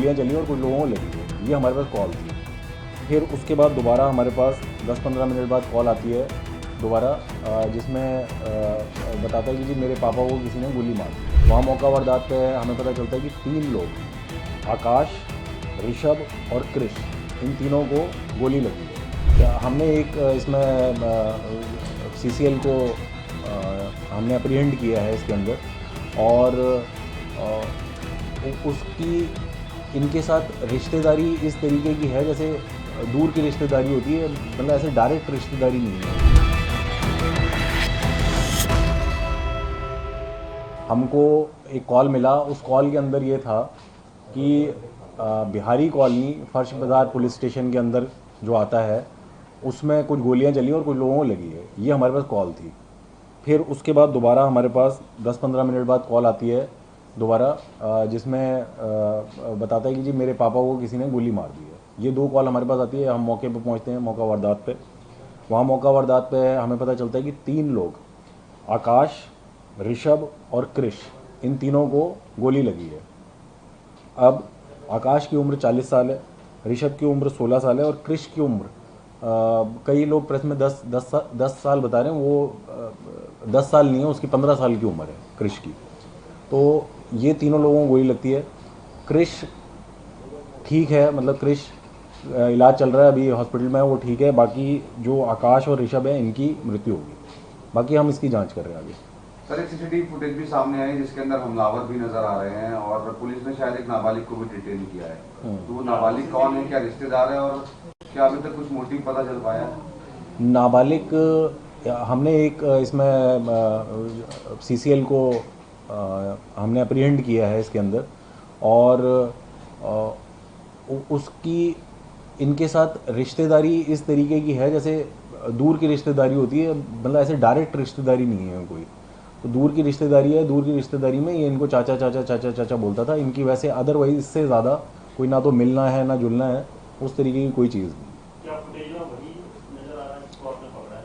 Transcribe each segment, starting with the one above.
गोलियां चली और कुछ लोगों को लगी है, ये हमारे पास कॉल थी। फिर उसके बाद दोबारा हमारे पास 10-15 मिनट बाद कॉल आती है दोबारा, जिसमें बताता है कि जी मेरे पापा को किसी ने गोली मार दी। वहाँ मौका वारदात पे हमें पता चलता है कि 3 लोग, आकाश, ऋषभ और कृष, इन तीनों को गोली लगी है। हमने एक इसमें CCL को हमने अप्रीहेंड किया है इसके अंदर, और उसकी इनके साथ रिश्तेदारी इस तरीके की है जैसे दूर की रिश्तेदारी होती है, मतलब ऐसे डायरेक्ट रिश्तेदारी नहीं है। हमको एक कॉल मिला, उस कॉल के अंदर ये था कि बिहारी कॉलोनी फर्श बाज़ार पुलिस स्टेशन के अंदर जो आता है उसमें कुछ गोलियां चली और कुछ लोगों को लगी है, ये हमारे पास कॉल थी। फिर उसके बाद दोबारा हमारे पास 10-15 मिनट बाद कॉल आती है दोबारा, जिसमें बताता है कि जी मेरे पापा को किसी ने गोली मार दी है। ये 2 कॉल हमारे पास आती है। हम मौके पे पहुंचते हैं, मौका वारदात पे। वहाँ मौका वारदात पे हमें पता चलता है कि 3 लोग, आकाश, ऋषभ और कृष, इन तीनों को गोली लगी है। अब आकाश की उम्र 40 साल है, ऋषभ की उम्र 16 साल है और कृष की उम्र कई लोग प्रेस में 10 साल बता रहे हैं, वो 10 साल नहीं है, उसकी 15 साल की उम्र है कृष की। तो ये तीनों लोगों को गोली लगती है। कृष ठीक है, मतलब कृष इलाज चल रहा है अभी हॉस्पिटल में, वो ठीक है। बाकी जो आकाश और ऋषभ है इनकी मृत्यु होगी, बाकी हम इसकी जांच कर रहे हैं आगे। सर, एक सीसीटीवी फुटेज भी सामने आई जिसके अंदर हमलावर भी नजर आ रहे हैं और पुलिस ने शायद एक नाबालिग को भी डिटेन किया है। तो वो नाबालिग कौन है, क्या रिश्तेदार है और क्या अभी तक कुछ मोटिव पता चल पाया है? नाबालिग हमने एक इसमें CCL को हमने अप्रीहेंड किया है इसके अंदर, और उसकी इनके साथ रिश्तेदारी इस तरीके की है जैसे दूर की रिश्तेदारी होती है, मतलब ऐसे डायरेक्ट रिश्तेदारी नहीं है कोई, तो दूर की रिश्तेदारी है। दूर की रिश्तेदारी में ये इनको चाचा चाचा चाचा चाचा बोलता था इनकी, वैसे अदरवाइज इससे ज़्यादा कोई ना तो मिलना है ना जुलना है, उस तरीके की कोई चीज़ नहीं। क्या फुटेज में वही नजर आ रहा है जिसको आपने पकड़ा है?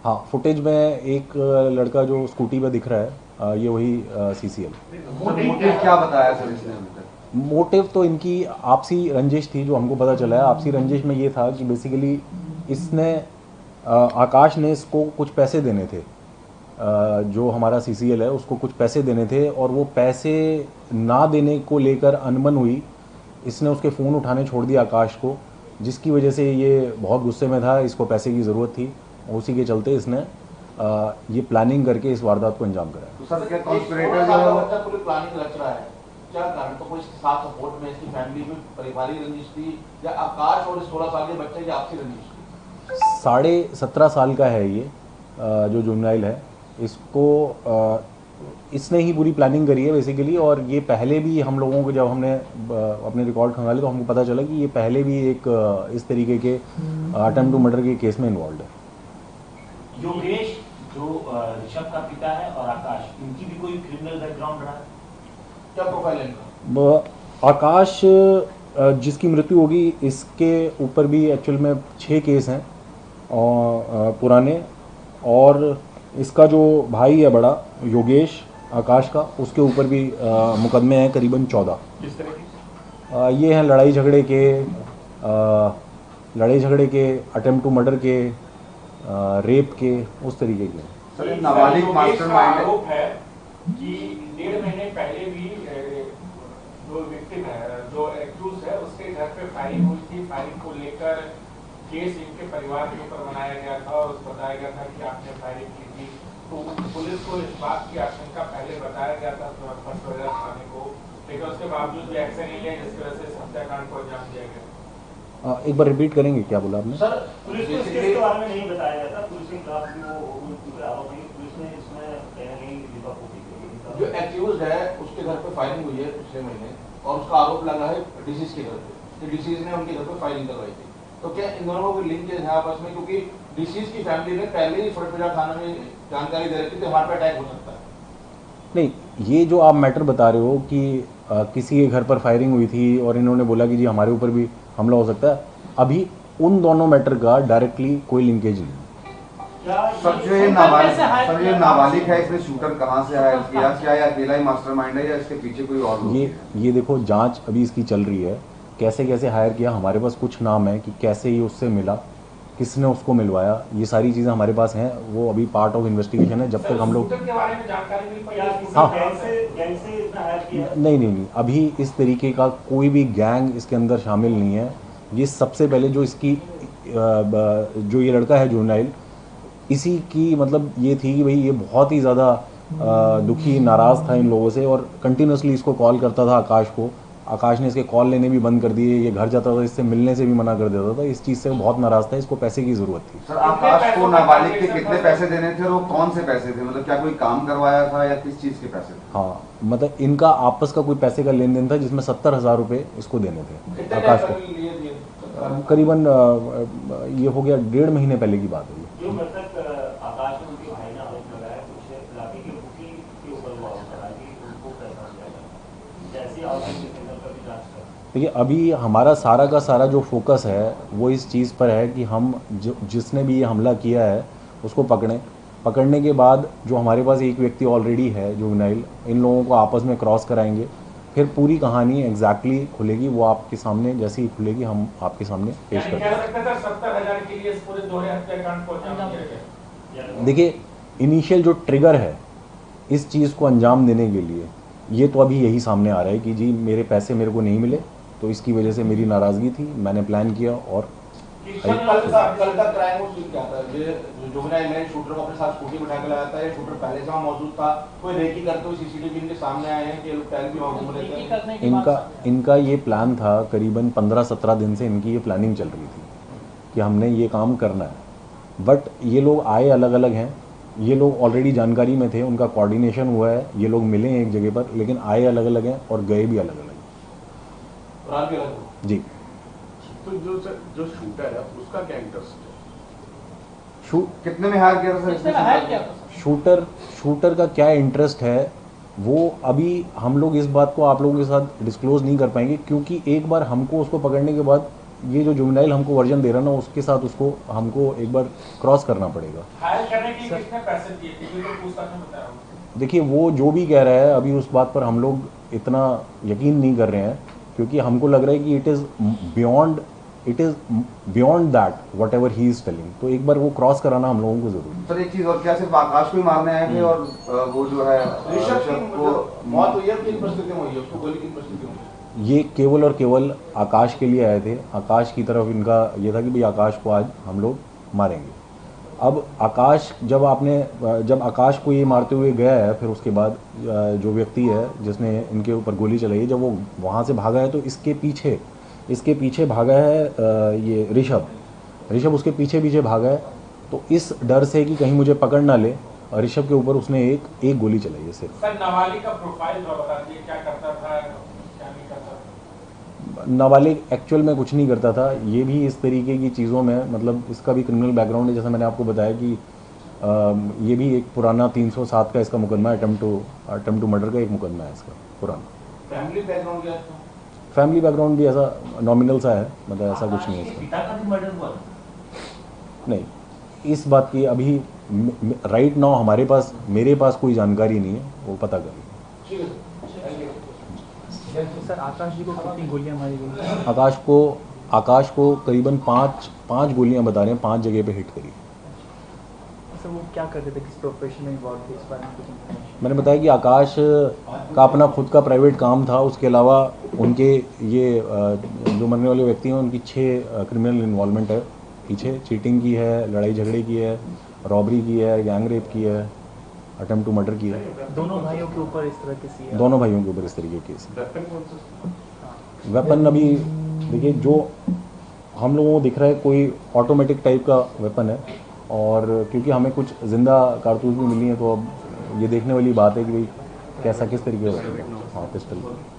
हाँ, फुटेज में एक लड़का जो स्कूटी पे दिख रहा है, ये वही CCL। मोटिव क्या बताया सर इसने अभी तक? मोटिव तो इनकी आपसी रंजिश थी, जो हमको पता चला है। आपसी रंजिश में ये था कि बेसिकली इसने आकाश ने इसको कुछ पैसे देने थे, जो हमारा CCL है उसको कुछ पैसे देने थे, और वो पैसे ना देने को लेकर अनबन हुई। इसने उसके फ़ोन उठाने छोड़ दिया आकाश को, जिसकी वजह से ये बहुत गुस्से में था, इसको पैसे की ज़रूरत थी, उसी के चलते इसने ये प्लानिंग करके इस वारदात को अंजाम कराया। तो सर, क्या कॉन्स्पिरेटर जो है वो पूरी प्लानिंग रच रहा है? क्या कारण, तो कोई साथ सपोर्ट में इसकी फैमिली में पारिवारिक रंजिश थी या आकाश और इस 16 साल के बच्चे की आपसी रंजिश थी? 17.5 साल का है ये, जो जुवेनाइल है, इसको इसने ही पूरी प्लानिंग करी है बेसिकली। और ये पहले भी हम लोगों को, जब हमने अपने रिकॉर्ड खंगाले तो हमको पता चला कि ये पहले भी एक इस तरीके के अटेम्प्ट टू मर्डर के केस में इन्वॉल्व है। योगेश जो ऋषभ का पिता है और आकाश, इनकी भी कोई क्रिमिनल बैकग्राउंड रहा है? क्या प्रोफाइल है इनका? आकाश जिसकी मृत्यु होगी, इसके ऊपर भी एक्चुअल में 6 केस हैं और पुराने, और इसका जो भाई है बड़ा योगेश आकाश का, उसके ऊपर भी मुकदमे हैं करीबन 14। किस तरह की? ये हैं लड़ाई झगड़े के, अटेम्प्ट टू मर्डर के, रेप के, उस तरीके के। सर, नाबालिग मास्टरमाइंड है। आरोप है कि 1.5 महीने पहले भी जो विक्टिम है, जो एक्यूज है, उसके घर पे फायरिंग हुई थी। फायरिंग को लेकर केस इनके परिवार के ऊपर बनाया गया था और बताया गया था कि आपने फायरिंग की थी। तो पुलिस को इस बात की आशंका पहले बताया गया था फर्स्ट बाजार थाने को, लेकिन उसके बावजूद भी एक्शन नहीं लिया, जिसकी वजह से इस हत्याकांड को अंजाम दिया गया। एक बार रिपीट करेंगे, क्या बोला आपने? सर, पुलिस को इसके बारे में नहीं बताया गया था। पुलिस के खिलाफ भी वो आरोप है, पुलिस ने इसमें कहीं ना कहीं लिपापोती की। जो एक्यूज है उसके घर पे फायरिंग हुई है पिछले महीने और उसका आरोप लगा है डिसीज के घर पे कि डिसीज ने उनके घर पे फायरिंग करवाई थी। तो क्या इन दोनों को लिंक है आपस में? क्योंकि डिसीज की फैमिली ने पहले ही फर्स्ट बाजार थाना में जानकारी दे रखी थी हमारे पे अटैक हो सकता है। नहीं, ये जो आप मैटर बता रहे हो कि किसी के घर पर फायरिंग हुई थी और इन्होंने बोला कि जी हमारे ऊपर भी हमला हो सकता है, अभी उन दोनों मैटर का डायरेक्टली कोई लिंकेज नहीं। सर जो ये नाबालिग है, इसने शूटर कहाँ से हायर किया? क्या ये अकेला ही मास्टरमाइंड है या इसके पीछे कोई और लोग हैं? ये देखो, जांच अभी इसकी चल रही है। कैसे कैसे हायर किया, हमारे पास कुछ नाम है कि कैसे ये उससे मिला, किसने उसको मिलवाया, ये सारी चीज़ें हमारे पास हैं। वो अभी पार्ट ऑफ इन्वेस्टिगेशन है। जब तक हम लोग के बारे में जानकारी मिल पाई है? हाँ। गैंग से इतना हायर किया है? नहीं, अभी इस तरीके का कोई भी गैंग इसके अंदर शामिल नहीं है। ये सबसे पहले जो इसकी जो ये लड़का है जुवेनाइल, इसी की मतलब ये थी कि भाई ये बहुत ही ज़्यादा दुखी नाराज़ था इन लोगों से और कंटिन्यूसली इसको कॉल करता था आकाश को। आकाश ने इसके कॉल लेने भी बंद कर दिए, ये घर जाता था, इससे मिलने से भी मना कर देता था। इस चीज़ से वो बहुत नाराज़ था, इसको पैसे की ज़रूरत थी। सर आकाश को नाबालिग के कितने पैसे देने थे और वो कौन से पैसे थे? मतलब क्या कोई काम करवाया था या किस चीज़ के पैसे थे? हाँ, मतलब इनका आपस का कोई पैसे का लेन देन था जिसमें 70,000 रुपये इसको देने थे कितने आकाश टाइम को। पहले लिए थे? करीबन ये हो गया 1.5 महीने पहले की बात है ये। जो मृतक आकाश में उनके भाई ने आरोप लगाया कुछ इलाके के मुखी के ऊपर वो आरोप लगा कि उनको पैसा दिया जाए, जैसे आरोपी के सेंटर पर भी जांच कर। देखिए, अभी हमारा सारा का सारा जो फोकस है वो इस चीज़ पर है कि हम जिसने भी ये हमला किया है उसको पकड़ें। पकड़ने के बाद जो हमारे पास एक व्यक्ति ऑलरेडी है जुवेनाइल, इन लोगों को आपस में क्रॉस कराएंगे। फिर पूरी कहानी एग्जैक्टली खुलेगी, वो आपके सामने जैसे ही खुलेगी हम आपके सामने पेश यानी करेंगे। कह सकते हैं सर 70,000 के लिए इस पूरे दोहरे हत्याकांड को अंजाम दिया गया। देखिए, इनिशियल जो ट्रिगर है इस चीज़ को अंजाम देने के लिए, ये तो अभी यही सामने आ रहा है कि जी मेरे पैसे मेरे को नहीं मिले, तो इसकी वजह से मेरी नाराज़गी थी, मैंने प्लान किया और कल का क्राइम वो क्या था? ये जुवेनाइल है, शूटर को अपने साथ स्कूटी बिठा के लाया था या शूटर पहले से वहाँ मौजूद था? कोई रेकी करते हुए सीसीटीवी इनके सामने आए हैं कि ये लोग पहले भी वहाँ घूम रहे थे? इनका ये प्लान था। करीबन 15-17 दिन से इनकी ये प्लानिंग चल रही थी कि हमने ये काम करना है। बट ये लोग आए अलग अलग हैं। ये लोग ऑलरेडी जानकारी में थे, उनका कोऑर्डिनेशन हुआ है, ये लोग मिले हैं एक जगह पर, लेकिन आए अलग अलग हैं और गए भी अलग अलग हैं। रात भी अलग हो। जी। तो जो शूटर है उसका क्या इंटरेस्ट है? कितने में हायर किया था सर इसने? शूटर का क्या इंटरेस्ट है वो अभी हम लोग इस बात को आप लोगों के साथ डिस्क्लोज नहीं कर पाएंगे, क्योंकि एक बार हमको उसको पकड़ने के बाद ये जो जुवेनाइल हमको वर्जन दे रहा ना, उसके साथ उसको हमको एक बार क्रॉस करना पड़ेगा। हायर करने के लिए कितने पैसे दिए थे? ये तो पूछताछ में बताया होगा। देखिए, वो जो भी कह रहा है अभी उस बात पर हम लोग इतना यकीन नहीं कर रहे हैं, क्योंकि हमको लग रहा है कि it is beyond that what ever he is telling. तो एक बार वो क्रॉस कराना हम लोगों को जरूरी। सर एक चीज़ और, क्या सिर्फ आकाश को ही मारने आए थे और वो जो है ऋषभ को मौत हुई है, किन परिस्थितियों में हुई है? उसको गोली किन परिस्थितियों में? ये केवल और केवल आकाश के लिए आए थे। आकाश की तरफ इनका ये था कि भाई आकाश को आज हम लोग मारेंगे। अब आकाश जब आकाश को ये मारते हुए गया है, फिर उसके बाद जो व्यक्ति है जिसने इनके ऊपर गोली चलाई है, जब वो वहाँ से भागा है तो इसके पीछे भागा है ये ऋषभ उसके पीछे भागा है। तो इस डर से कि कहीं मुझे पकड़ ना ले, ऋषभ के ऊपर उसने एक गोली चलाई है सिर्फ। सर नाबालिग का प्रोफाइल बता दीजिए, क्या करता था, क्या नहीं करता था? नाबालिग एक्चुअल में कुछ नहीं करता था। ये भी इस तरीके की चीज़ों में, मतलब इसका भी क्रिमिनल बैकग्राउंड है। जैसा मैंने आपको बताया कि ये भी एक पुराना 307 का इसका मुकदमा है, अटेम्प्ट टू मर्डर का एक मुकदमा है इसका पुराना। फैमिली बैकग्राउंड क्या है? फैमिली बैकग्राउंड भी ऐसा नॉमिनल सा है, मतलब ऐसा कुछ नहीं है इसका। पिता का भी मर्डर हुआ? नहीं, इस बात की अभी राइट नाउ मेरे पास कोई जानकारी नहीं है, वो पता करेंगे। ठीक है सर, थैंक यू। सर आकाश जी को कितनी गोलियां मारी गई? आकाश को करीबन पाँच गोलियां बता रहे हैं, 5 जगह पे हिट करी। सर वो क्या करते थे, किस प्रोफेशन में इन्वॉल्व थे, इस बारे में कुछ इन्फॉर्मेशन? मैंने बताया कि आकाश का अपना खुद का प्राइवेट काम था, उसके अलावा उनके ये जो मरने वाले व्यक्ति हैं उनकी 6 क्रिमिनल इन्वॉल्वमेंट है पीछे। चीटिंग की है, लड़ाई झगड़े की है, रॉबरी की है, गैंग रेप की है, अटेम्प्ट टू मर्डर की है। दोनों भाइयों के ऊपर इस तरह की दोनों भाइयों के ऊपर इस तरीके की केस है। वेपन कौन सा? वेपन अभी देखिए, जो हम लोगों को दिख रहा है कोई ऑटोमेटिक टाइप का वेपन है, और क्योंकि हमें कुछ जिंदा कारतूस भी मिली हैं, तो अब ये देखने वाली बात है कि भाई कैसा किस तरीके का। हाँ, पिस्टल,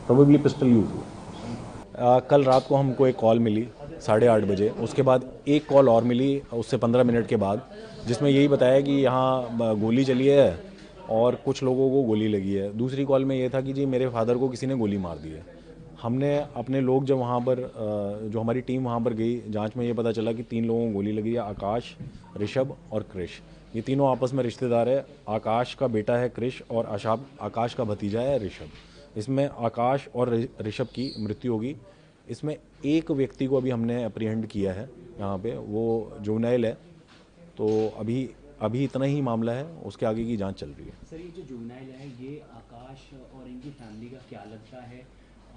प्रोबेबली पिस्टल यूज़ हुआ। कल रात को हमको एक कॉल मिली 8:30 बजे। उसके बाद एक कॉल और मिली उससे 15 मिनट के बाद, जिसमें यही बताया कि यहाँ गोली चली है और कुछ लोगों को गोली लगी है। दूसरी कॉल में ये था कि जी मेरे फादर को किसी ने गोली मार दी है। हमने अपने लोग जब वहाँ पर जो हमारी टीम वहाँ पर गई जांच में ये पता चला कि 3 लोगों को गोली लगी है, आकाश, ऋषभ और क्रिश। ये तीनों आपस में रिश्तेदार है। आकाश का बेटा है क्रिश और आकाश का भतीजा है ऋषभ। इसमें आकाश और ऋषभ की मृत्यु होगी। इसमें एक व्यक्ति को अभी हमने अप्रीहेंड किया है यहाँ पे, वो जुवेनाइल है। तो अभी इतना ही मामला है, उसके आगे की जांच चल रही है। सर, ये जो जुवेनाइल है ये आकाश और इनकी फैमिली का क्या लगता है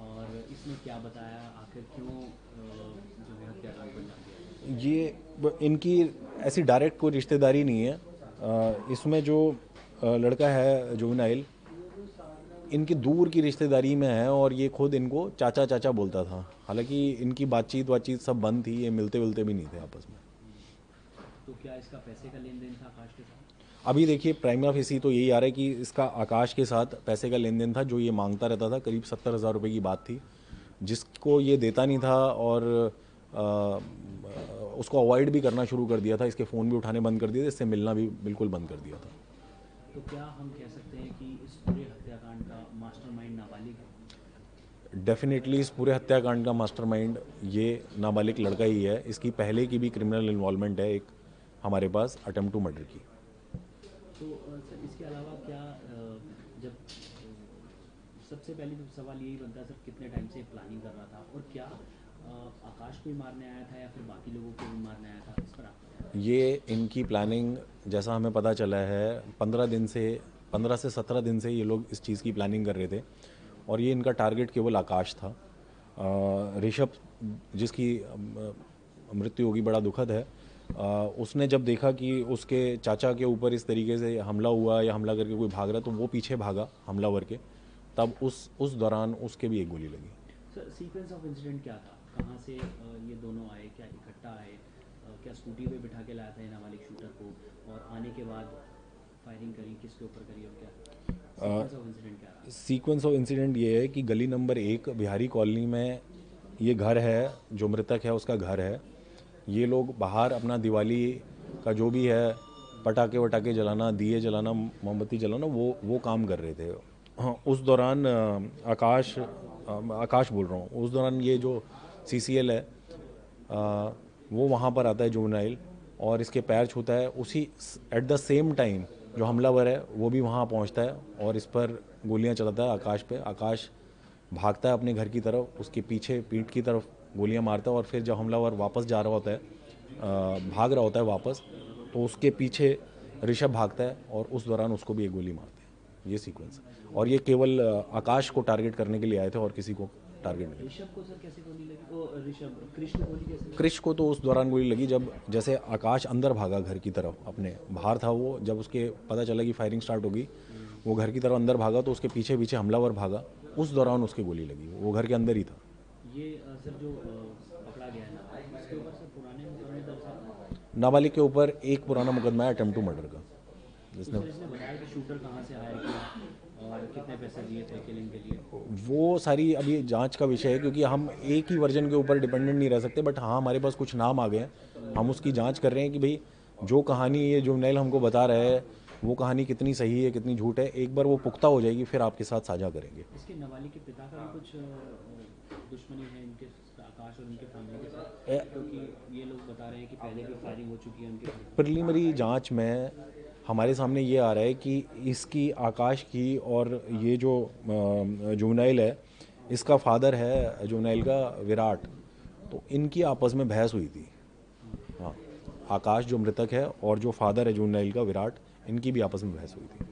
और इसने क्या बताया, आखिर क्यों जो है हत्याकांड को अंजाम दिया? ये इनकी ऐसी डायरेक्ट कोई रिश्तेदारी नहीं है। इसमें जो लड़का है जुवेनाइल, इनकी दूर की रिश्तेदारी में है और ये खुद इनको चाचा चाचा बोलता था। हालांकि इनकी बातचीत सब बंद थी, ये मिलते भी नहीं थे आपस में। तो क्या इसका पैसे का लेन देन था आकाश के साथ? अभी देखिए प्राइमा फेसी तो यही आ रहा है कि इसका आकाश के साथ पैसे का लेन देन था, जो ये मांगता रहता था। करीब 70,000 रुपये की बात थी, जिसको ये देता नहीं था और उसको अवॉइड भी करना शुरू कर दिया था। इसके फ़ोन भी उठाने बंद कर दिए थे, इससे मिलना भी बिल्कुल बंद कर दिया था। तो क्या हम कह सकते हैं कि इस पूरे हत्याकांड का मास्टरमाइंड नाबालिग है? डेफिनेटली इस पूरे हत्याकांड का मास्टरमाइंड ये नाबालिग लड़का ही है। इसकी पहले की भी क्रिमिनल इन्वॉल्वमेंट है एक हमारे पास, अटेम्प्ट टू मर्डर की। तो सर, इसके अलावा क्या जब सबसे पहले तो सवाल यही बनता है सर, कितने टाइम से प्लानिंग कर रहा था और क्या आकाश को ही मारने आया था या फिर बाकी लोगों को भी मारने आया था? इस पर आप ये इनकी प्लानिंग, जैसा हमें पता चला है, 15 से 17 दिन से ये लोग इस चीज़ की प्लानिंग कर रहे थे और ये इनका टारगेट केवल आकाश था। ऋषभ जिसकी मृत्यु होगी बड़ा दुखद है। उसने जब देखा कि उसके चाचा के ऊपर इस तरीके से हमला हुआ या हमला करके कोई भाग रहा, तो वो पीछे भागा हमलावर के। तब उस दौरान उसके भी एक गोली लगी। सर, सीक्वेंस ऑफ इंसिडेंट क्या था? कहाँ से ये दोनों आए, क्या इकट्ठा आए, क्या स्कूटी पे बिठा के लाया था ये नाबालिग शूटर को, और आने के बाद फायरिंग करी, किसके ऊपर करी और क्या सीक्वेंस ऑफ इंसिडेंट क्या रहा? सीक्वेंस ऑफ इंसिडेंट ये है कि गली नंबर 1 बिहारी कॉलोनी में ये घर है, जो मृतक है उसका घर है। ये लोग बाहर अपना दिवाली का जो भी है पटाखे वटाखे जलाना, दिए जलाना, मोमबत्ती जलाना, वो काम कर रहे थे। हाँ, उस दौरान आकाश बोल रहा हूँ, उस दौरान ये जो CCL है वो वहाँ पर आता है जुवेनाइल और इसके पैर छूता है। उसी एट द सेम टाइम जो हमलावर है वो भी वहाँ पहुँचता है और इस पर गोलियाँ चलाता है आकाश पे। आकाश भागता है अपने घर की तरफ, उसके पीछे पीठ की तरफ गोलियां मारता है और फिर जब हमलावर वापस जा रहा होता है, भाग रहा होता है वापस, तो उसके पीछे ऋषभ भागता है और उस दौरान उसको भी एक गोली मारते हैं। ये सीक्वेंस, और ये केवल आकाश को टारगेट करने के लिए आए थे और किसी को टारगेट नहीं। ऋषभ को सर कैसे गोली लगी? वो ऋषभ, क्रिश को गोली कैसे लगी? क्रिश को तो उस दौरान गोली लगी जब जैसे आकाश अंदर भागा घर की तरफ, अपने बाहर था वो, जब उसके पता चला कि फायरिंग स्टार्ट होगी, वो घर की तरफ अंदर भागा तो उसके पीछे पीछे हमलावर भागा, उस दौरान उसके गोली लगी। वो घर के अंदर ही था। ये सर जो पकड़ा गया है ना, इसके ऊपर सर पुराने मुकदमे दर्ज हैं? नाबालिग के ऊपर एक पुराना मुकदमा है अटेम्प्ट टू मर्डर का, जिसने सर इसने बताया कि शूटर कहाँ से हायर किया और कितने पैसे दिए थे किलिंग के लिए? वो सारी अभी जांच का विषय है, क्योंकि हम एक ही वर्जन के ऊपर डिपेंडेंट नहीं रह सकते। बट हाँ, हमारे पास कुछ नाम आ गए हैं, हम उसकी जांच कर रहे हैं कि भाई जो कहानी ये जुवेनाइल हमको बता रहे हैं वो कहानी कितनी सही है कितनी झूठ है। एक बार वो पुख्ता हो जाएगी फिर आपके साथ साझा करेंगे। इसके नाबालिग के पिता का भी कुछ दुश्मनी है इनके, आकाश और उनके फैमिली के साथ? क्योंकि ये लोग बता रहे हैं कि पहले भी फायरिंग हो चुकी है उनके। प्रिलिमिनरी जांच में हमारे सामने ये आ रहा है कि इसकी, आकाश की और ये जो जुवेनाइल है, इसका फादर है जुवेनाइल का विराट, तो इनकी आपस में बहस हुई थी। हाँ, आकाश जो मृतक है और जो फादर है जुवेनाइल का विराट, इनकी भी आपस में बहस हुई थी।